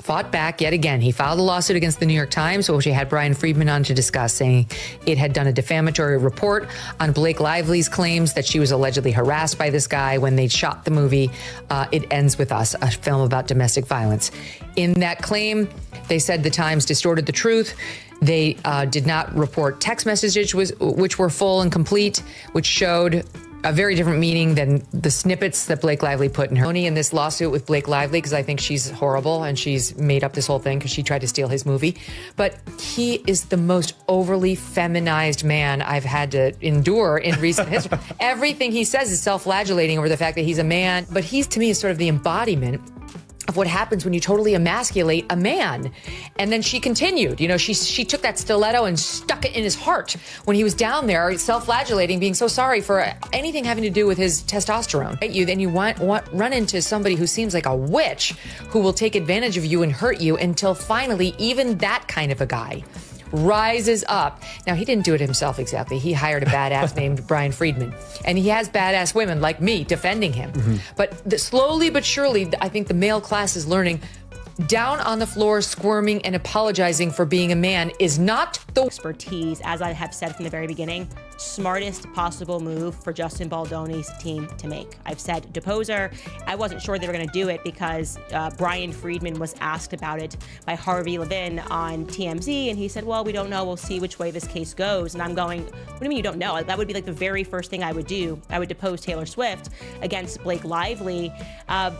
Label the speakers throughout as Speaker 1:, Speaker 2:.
Speaker 1: fought back yet again. He filed a lawsuit against the New York Times, which he had Brian Friedman on to discuss, saying it had done a defamatory report on Blake Lively's claims that she was allegedly harassed by this guy when they shot the movie It Ends With Us, a film about domestic violence. In that claim, they said the Times distorted the truth. They did not report text messages which were full and complete, which showed a very different meaning than the snippets that Blake Lively put in her. In this lawsuit with Blake Lively, because I think she's horrible and she's made up this whole thing because she tried to steal his movie. But he is the most overly feminized man I've had to endure in recent history. Everything he says is self-flagellating over the fact that he's a man. But he's, to me, is sort of the embodiment of what happens when you totally emasculate a man. And then she continued, she took that stiletto and stuck it in his heart when he was down there self-flagellating, being so sorry for anything having to do with his testosterone. Then you run into somebody who seems like a witch who will take advantage of you and hurt you until finally even that kind of a guy rises up. Now, he didn't do it himself exactly. He hired a badass named Brian Friedman. And he has badass women like me defending him. Mm-hmm. But slowly but surely, I think the male class is learning down on the floor, squirming and apologizing for being a man is not the
Speaker 2: expertise, as I have said from the very beginning, smartest possible move for Justin Baldoni's team to make. I've said depose her. I wasn't sure they were going to do it because Brian Friedman was asked about it by Harvey Levin on TMZ, and he said, well, we don't know. We'll see which way this case goes. And I'm going, what do you mean you don't know? That would be like the very first thing I would do. I would depose Taylor Swift against Blake Lively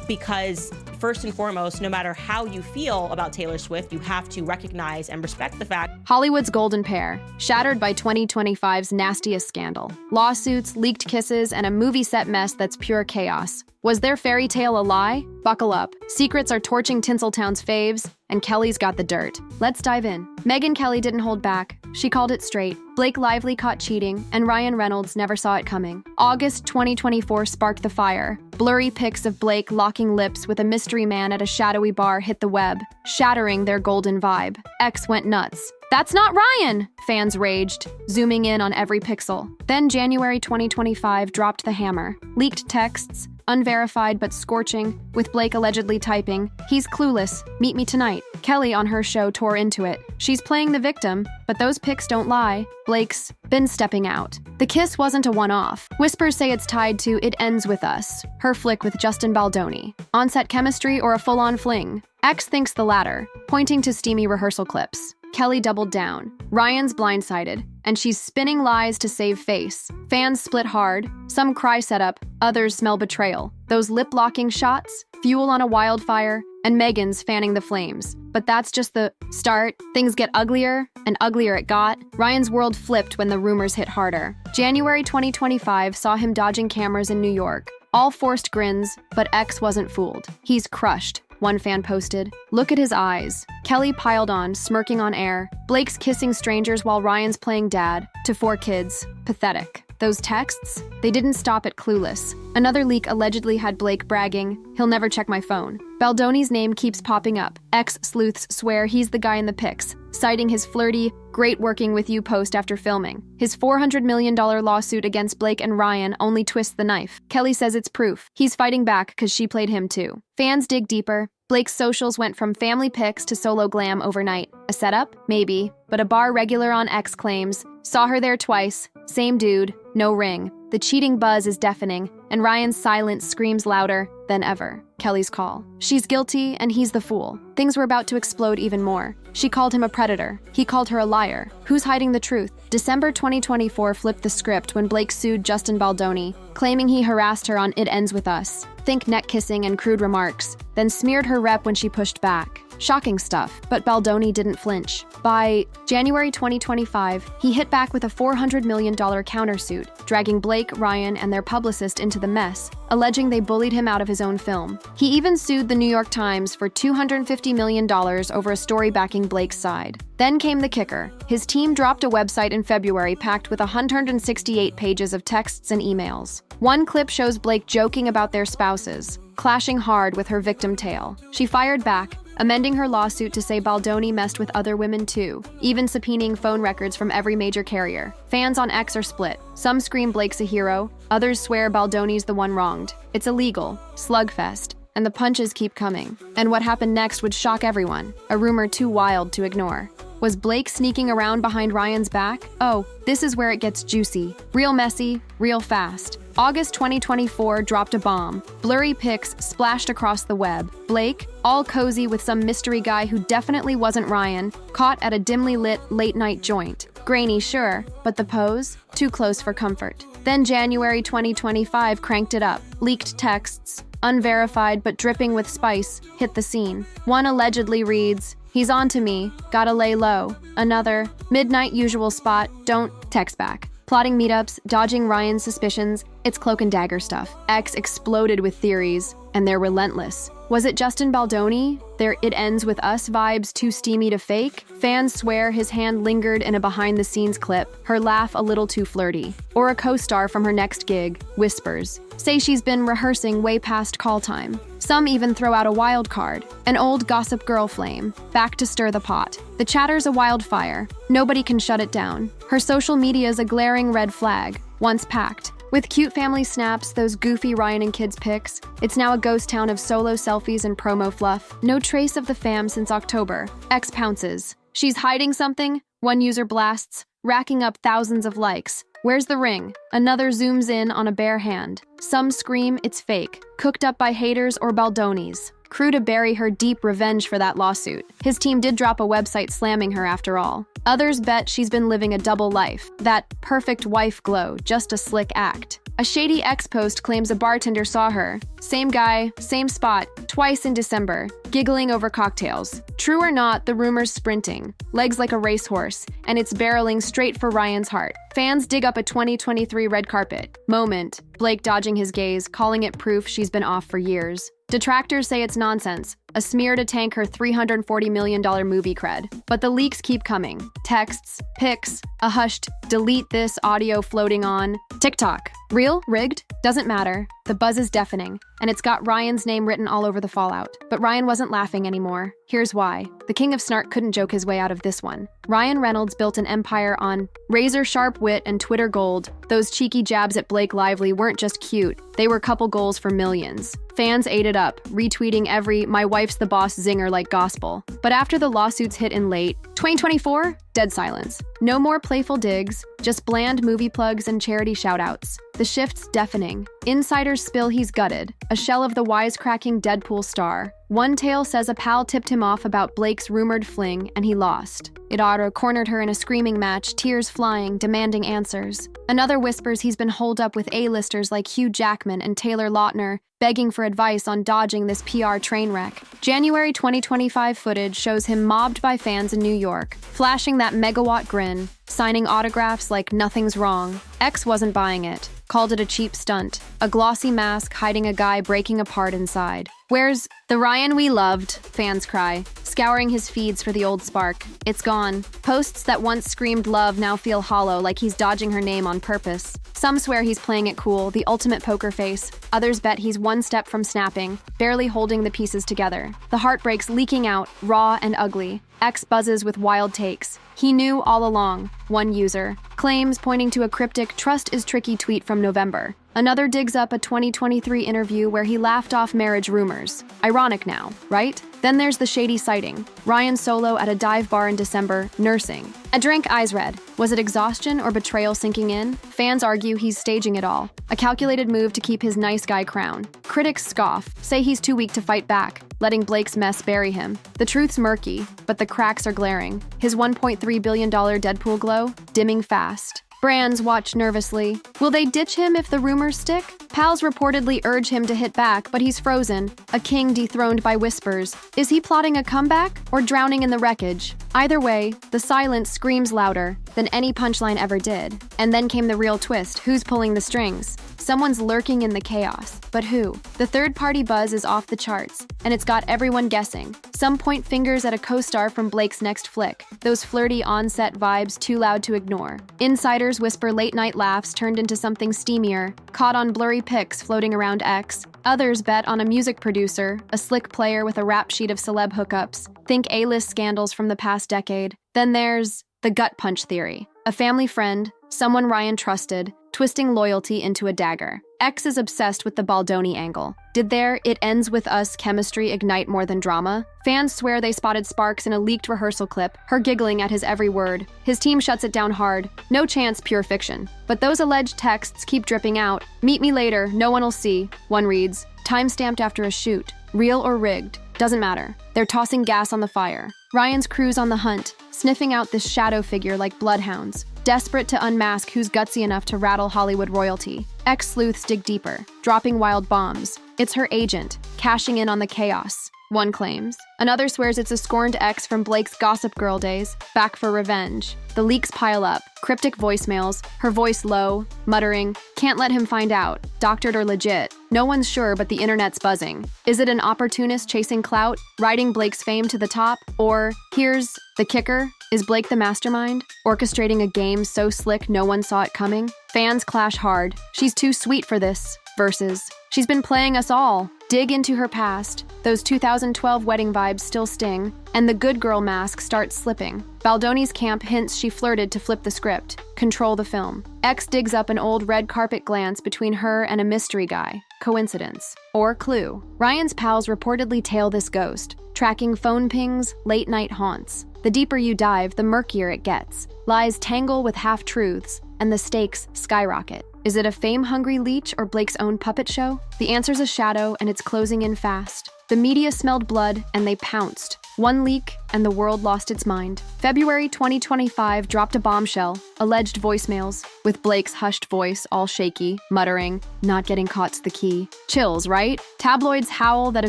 Speaker 2: because first and foremost, no matter how you feel about Taylor Swift, you have to recognize and respect the fact
Speaker 3: Hollywood's golden pair, shattered by 2025's nastiest scandal. Lawsuits, leaked kisses, and a movie set mess that's pure chaos. Was their fairy tale a lie? Buckle up. Secrets are torching Tinseltown's faves, and Kelly's got the dirt. Let's dive in. Megyn Kelly didn't hold back. She called it straight. Blake Lively caught cheating, and Ryan Reynolds never saw it coming. August 2024 sparked the fire. Blurry pics of Blake locking lips with a mystery man at a shadowy bar hit the web, shattering their golden vibe. X went nuts. That's not Ryan! Fans raged, zooming in on every pixel. Then January 2025 dropped the hammer. Leaked texts, unverified but scorching, with Blake allegedly typing, "He's clueless, meet me tonight." Kelly on her show tore into it. She's playing the victim, but those pics don't lie. Blake's been stepping out. The kiss wasn't a one-off. Whispers say it's tied to It Ends With Us, her flick with Justin Baldoni. On-set chemistry or a full-on fling? X thinks the latter, pointing to steamy rehearsal clips. Kelly doubled down. Ryan's blindsided, and she's spinning lies to save face. Fans split hard. Some cry setup, others smell betrayal. Those lip-locking shots, fuel on a wildfire, and Megyn's fanning the flames. But that's just the start. Things get uglier, and uglier it got. Ryan's world flipped when the rumors hit harder. January 2025 saw him dodging cameras in New York. All forced grins, but X wasn't fooled. He's crushed. One fan posted, "Look at his eyes." Kelly piled on, smirking on air. Blake's kissing strangers while Ryan's playing dad to 4 kids. Pathetic. Those texts? They didn't stop at clueless. Another leak allegedly had Blake bragging, "He'll never check my phone." Baldoni's name keeps popping up. Ex-sleuths swear he's the guy in the pics, citing his flirty, "great working with you" post after filming. His $400 million lawsuit against Blake and Ryan only twists the knife. Kelly says it's proof. He's fighting back because she played him too. Fans dig deeper. Blake's socials went from family pics to solo glam overnight. A setup? Maybe. But a bar regular on X claims, saw her there twice, same dude, no ring. The cheating buzz is deafening, and Ryan's silence screams louder than ever. Kelly's call. She's guilty, and he's the fool. Things were about to explode even more. She called him a predator. He called her a liar. Who's hiding the truth? December 2024 flipped the script when Blake sued Justin Baldoni, claiming he harassed her on It Ends With Us. Think neck kissing and crude remarks, then smeared her rep when she pushed back. Shocking stuff, but Baldoni didn't flinch. By January 2025, he hit back with a $400 million countersuit, dragging Blake, Ryan, and their publicist into the mess, alleging they bullied him out of his own film. He even sued the New York Times for $250 million over a story backing Blake's side. Then came the kicker. His team dropped a website in February packed with 168 pages of texts and emails. One clip shows Blake joking about their spouses, clashing hard with her victim tale. She fired back, amending her lawsuit to say Baldoni messed with other women too, even subpoenaing phone records from every major carrier. Fans on X are split. Some scream Blake's a hero, others swear Baldoni's the one wronged. It's illegal, slugfest, and the punches keep coming. And what happened next would shock everyone, a rumor too wild to ignore. Was Blake sneaking around behind Ryan's back? Oh, this is where it gets juicy. Real messy, real fast. August 2024 dropped a bomb. Blurry pics splashed across the web. Blake, all cozy with some mystery guy who definitely wasn't Ryan, caught at a dimly lit late-night joint. Grainy, sure, but the pose? Too close for comfort. Then January 2025 cranked it up. Leaked texts, unverified but dripping with spice, hit the scene. One allegedly reads, "He's on to me, gotta lay low." Another, "Midnight usual spot, don't text back." Plotting meetups, dodging Ryan's suspicions, it's cloak and dagger stuff. X exploded with theories, and they're relentless. Was it Justin Baldoni? Their "it ends with us" vibes too steamy to fake? Fans swear his hand lingered in a behind-the-scenes clip, her laugh a little too flirty. Or a co-star from her next gig, whispers, say she's been rehearsing way past call time. Some even throw out a wild card, an old Gossip Girl flame, back to stir the pot. The chatter's a wildfire. Nobody can shut it down. Her social media's a glaring red flag, once packed. With cute family snaps, those goofy Ryan and kids pics, it's now a ghost town of solo selfies and promo fluff. No trace of the fam since October. X pounces. She's hiding something? One user blasts, racking up thousands of likes. Where's the ring? Another zooms in on a bare hand. Some scream it's fake, cooked up by haters or Baldonis. Crew to bury her deep revenge for that lawsuit. His team did drop a website slamming her after all. Others bet she's been living a double life. That perfect wife glow, just a slick act. A shady X post claims a bartender saw her. Same guy, same spot, twice in December, giggling over cocktails. True or not, the rumor's sprinting, legs like a racehorse, and it's barreling straight for Ryan's heart. Fans dig up a 2023 red carpet moment, Blake dodging his gaze, calling it proof she's been off for years. Detractors say it's nonsense, a smear to tank her $340 million movie cred. But the leaks keep coming. Texts, pics, a hushed, delete this audio floating on TikTok. Real? Rigged? Doesn't matter. The buzz is deafening, and it's got Ryan's name written all over the fallout. But Ryan wasn't laughing anymore. Here's why. The king of snark couldn't joke his way out of this one. Ryan Reynolds built an empire on razor-sharp wit and Twitter gold. Those cheeky jabs at Blake Lively weren't just cute. They were couple goals for millions. Fans ate it up, retweeting every "my wife's the boss" zinger like gospel. But after the lawsuits hit in late 2024, dead silence. No more playful digs, just bland movie plugs and charity shoutouts. The shift's deafening. Insiders spill he's gutted, a shell of the wisecracking Deadpool star. One tale says a pal tipped him off about Blake's rumored fling, and he lost. Idara cornered her in a screaming match, tears flying, demanding answers. Another whispers he's been holed up with A-listers like Hugh Jackman and Taylor Lautner, begging for advice on dodging this PR train wreck. January 2025 footage shows him mobbed by fans in New York, flashing that megawatt grin, signing autographs like nothing's wrong. X wasn't buying it, called it a cheap stunt, a glossy mask hiding a guy breaking apart inside. Where's the Ryan we loved? Fans cry, scouring his feeds for the old spark. It's gone. Posts that once screamed love now feel hollow, like he's dodging her name on purpose. Some swear he's playing it cool, the ultimate poker face. Others bet he's one step from snapping, barely holding the pieces together. The heartbreak's leaking out, raw and ugly. X buzzes with wild takes. He knew all along, one user. Claims pointing to a cryptic "trust is tricky" tweet from November. Another digs up a 2023 interview where he laughed off marriage rumors. Ironic now, right? Then there's the shady sighting. Ryan solo at a dive bar in December, nursing. A drink, eyes red. Was it exhaustion or betrayal sinking in? Fans argue he's staging it all. A calculated move to keep his nice guy crown. Critics scoff, say he's too weak to fight back, letting Blake's mess bury him. The truth's murky, but the cracks are glaring. His $1.3 billion Deadpool glow, dimming fast. Brands watch nervously. Will they ditch him if the rumors stick? Pals reportedly urge him to hit back, but he's frozen, a king dethroned by whispers. Is he plotting a comeback or drowning in the wreckage? Either way, the silence screams louder than any punchline ever did. And then came the real twist. Who's pulling the strings? Someone's lurking in the chaos. But who? The third-party buzz is off the charts, and it's got everyone guessing. Some point fingers at a co-star from Blake's next flick, those flirty on-set vibes too loud to ignore. Insiders whisper late-night laughs turned into something steamier, caught on blurry pics floating around X. Others bet on a music producer, a slick player with a rap sheet of celeb hookups. Think A-list scandals from the past decade. Then there's the gut punch theory. A family friend, someone Ryan trusted, twisting loyalty into a dagger. X is obsessed with the Baldoni angle. Did their "it ends with us" chemistry ignite more than drama? Fans swear they spotted sparks in a leaked rehearsal clip, her giggling at his every word. His team shuts it down hard. No chance, pure fiction. But those alleged texts keep dripping out. "Meet me later, no one will see." One reads, "Time-stamped after a shoot. Real or rigged? Doesn't matter. They're tossing gas on the fire." Ryan's crew's on the hunt, sniffing out this shadow figure like bloodhounds, desperate to unmask who's gutsy enough to rattle Hollywood royalty. Ex-sleuths dig deeper, dropping wild bombs. It's her agent, cashing in on the chaos, one claims. Another swears it's a scorned ex from Blake's Gossip Girl days, back for revenge. The leaks pile up, cryptic voicemails, her voice low, muttering, "Can't let him find out, doctored or legit." No one's sure, but the internet's buzzing. Is it an opportunist chasing clout, riding Blake's fame to the top? Or, here's the kicker, is Blake the mastermind, orchestrating a game so slick no one saw it coming? Fans clash hard. She's too sweet for this. Versus, she's been playing us all. Dig into her past. Those 2012 wedding vibes still sting, and the good girl mask starts slipping. Baldoni's camp hints she flirted to flip the script, control the film. X digs up an old red carpet glance between her and a mystery guy. Coincidence? Or clue? Ryan's pals reportedly tail this ghost, tracking phone pings, late-night haunts. The deeper you dive, the murkier it gets. Lies tangle with half-truths, and the stakes skyrocket. Is it a fame-hungry leech or Blake's own puppet show? The answer's a shadow, and it's closing in fast. The media smelled blood, and they pounced. One leak, and the world lost its mind. February 2025 dropped a bombshell, alleged voicemails, with Blake's hushed voice all shaky, muttering, "Not getting caught's the key." Chills, right? Tabloids howl that a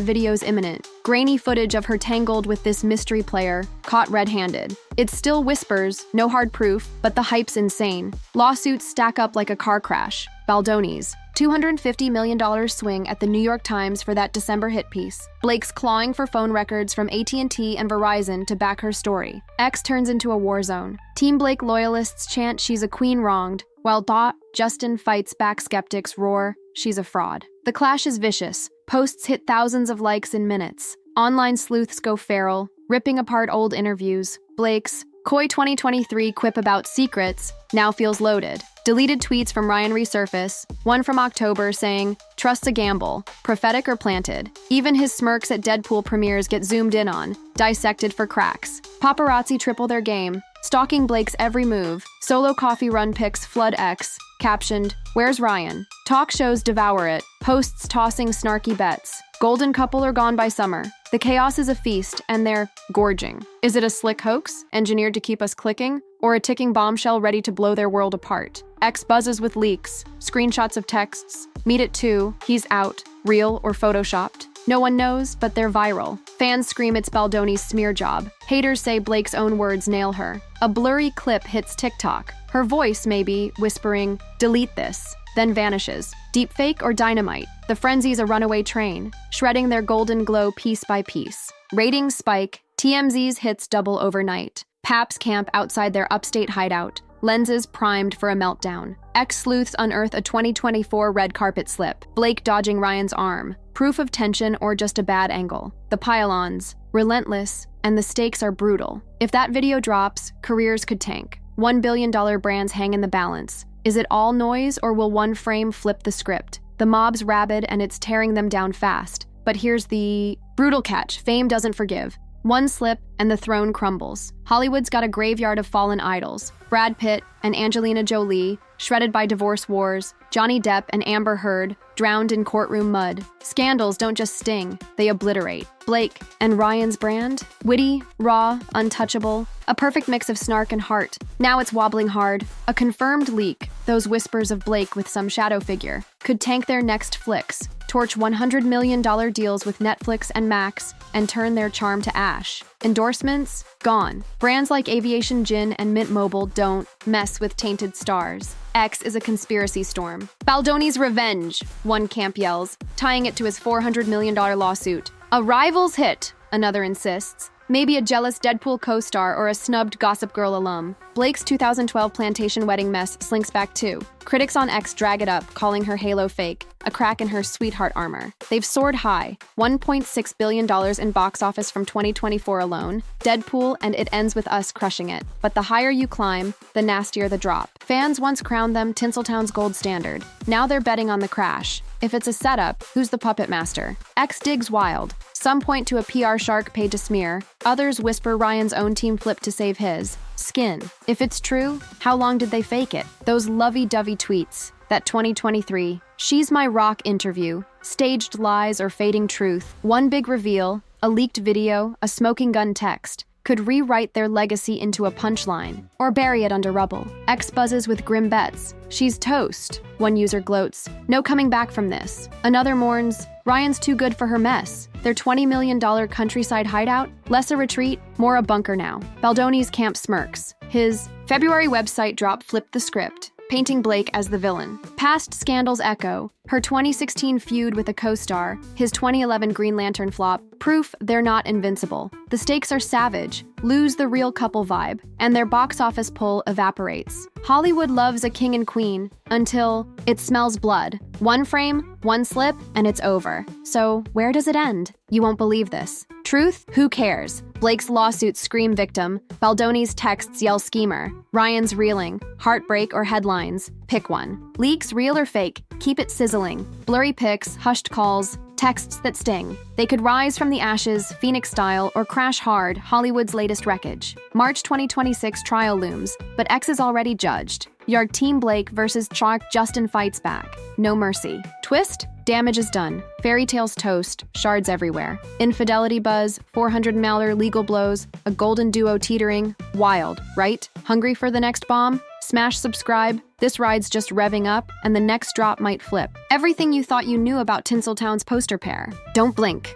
Speaker 3: video's imminent. Grainy footage of her tangled with this mystery player, caught red-handed. It still whispers, no hard proof, but the hype's insane. Lawsuits stack up like a car crash. Baldoni's $250 million swing at the New York Times for that December hit piece. Blake's clawing for phone records from AT&T and Verizon to back her story. X turns into a war zone. Team Blake loyalists chant she's a queen wronged, while Justin fights back skeptics roar, she's a fraud. The clash is vicious. Posts hit thousands of likes in minutes. Online sleuths go feral, ripping apart old interviews. Blake's coy 2023 quip about secrets now feels loaded. Deleted tweets from Ryan resurface, one from October saying, "Trust's a gamble, prophetic or planted." Even his smirks at Deadpool premieres get zoomed in on, dissected for cracks. Paparazzi triple their game, stalking Blake's every move. Solo coffee run pics flood X, captioned, "Where's Ryan?" Talk shows devour it, hosts tossing snarky bets. Golden couple are gone by summer. The chaos is a feast, and they're gorging. Is it a slick hoax, engineered to keep us clicking? Or a ticking bombshell ready to blow their world apart? X buzzes with leaks, screenshots of texts. Meet at 2, he's out, real or photoshopped. No one knows, but they're viral. Fans scream it's Baldoni's smear job. Haters say Blake's own words nail her. A blurry clip hits TikTok. Her voice, maybe, whispering, "Delete this," then vanishes. Deepfake or dynamite? The frenzy's a runaway train, shredding their golden glow piece by piece. Ratings spike, TMZ's hits double overnight. Paps camp outside their upstate hideout, lenses primed for a meltdown. Ex-sleuths unearth a 2024 red carpet slip, Blake dodging Ryan's arm. Proof of tension or just a bad angle. The pile-ons, relentless, and the stakes are brutal. If that video drops, careers could tank. $1 billion brands hang in the balance. Is it all noise, or will one frame flip the script? The mob's rabid, and it's tearing them down fast. But here's the brutal catch. Fame doesn't forgive. One slip, and the throne crumbles. Hollywood's got a graveyard of fallen idols. Brad Pitt and Angelina Jolie, shredded by divorce wars. Johnny Depp and Amber Heard, drowned in courtroom mud. Scandals don't just sting, they obliterate. Blake and Ryan's brand? Witty, raw, untouchable. A perfect mix of snark and heart. Now it's wobbling hard. A confirmed leak, those whispers of Blake with some shadow figure, could tank their next flicks, torch $100 million deals with Netflix and Max, and turn their charm to ash. Endorsements? Gone. Brands like Aviation Gin and Mint Mobile don't mess with tainted stars. X is a conspiracy storm. Baldoni's revenge, one camp yells, tying it to his $400 million lawsuit. A rival's hit, another insists. Maybe a jealous Deadpool co-star or a snubbed Gossip Girl alum. Blake's 2012 plantation wedding mess slinks back too. Critics on X drag it up, calling her halo fake, a crack in her sweetheart armor. They've soared high, $1.6 billion in box office from 2024 alone. Deadpool and It Ends With Us crushing it. But the higher you climb, the nastier the drop. Fans once crowned them Tinseltown's gold standard. Now they're betting on the crash. If it's a setup, who's the puppet master? X digs wild. Some point to a PR shark paid to smear. Others whisper Ryan's own team flipped to save his skin. If it's true, how long did they fake it? Those lovey-dovey tweets. That 2023 "She's My Rock" interview. Staged lies or fading truth. One big reveal, a leaked video, a smoking gun text, could rewrite their legacy into a punchline or bury it under rubble. X buzzes with grim bets. "She's toast." One user gloats, "No coming back from this." Another mourns, "Ryan's too good for her mess." Their $20 million countryside hideout? Less a retreat, more a bunker now. Baldoni's camp smirks. His February website drop flipped the script, painting Blake as the villain. Past scandals echo. Her 2016 feud with a co-star, his 2011 Green Lantern flop, proof they're not invincible. The stakes are savage, lose the real couple vibe, and their box office pull evaporates. Hollywood loves a king and queen until it smells blood. One frame, one slip, and it's over. So where does it end? You won't believe this. Truth? Who cares? Blake's lawsuits scream victim. Baldoni's texts yell schemer. Ryan's reeling. Heartbreak or headlines? Pick one. Leaks, real or fake? Keep it sizzling. Blurry pics, hushed calls, texts that sting. They could rise from the ashes, Phoenix style, or crash hard, Hollywood's latest wreckage. March 2026 trial looms, but X is already judged. Your Team Blake versus Shark Justin fights back. No mercy. Twist? Damage is done. Fairy tales toast, shards everywhere. Infidelity buzz, 400 Mauler legal blows, a golden duo teetering. Wild, right? Hungry for the next bomb? Smash subscribe. This ride's just revving up, and the next drop might flip. Everything you thought you knew about Tinseltown's poster pair. Don't blink.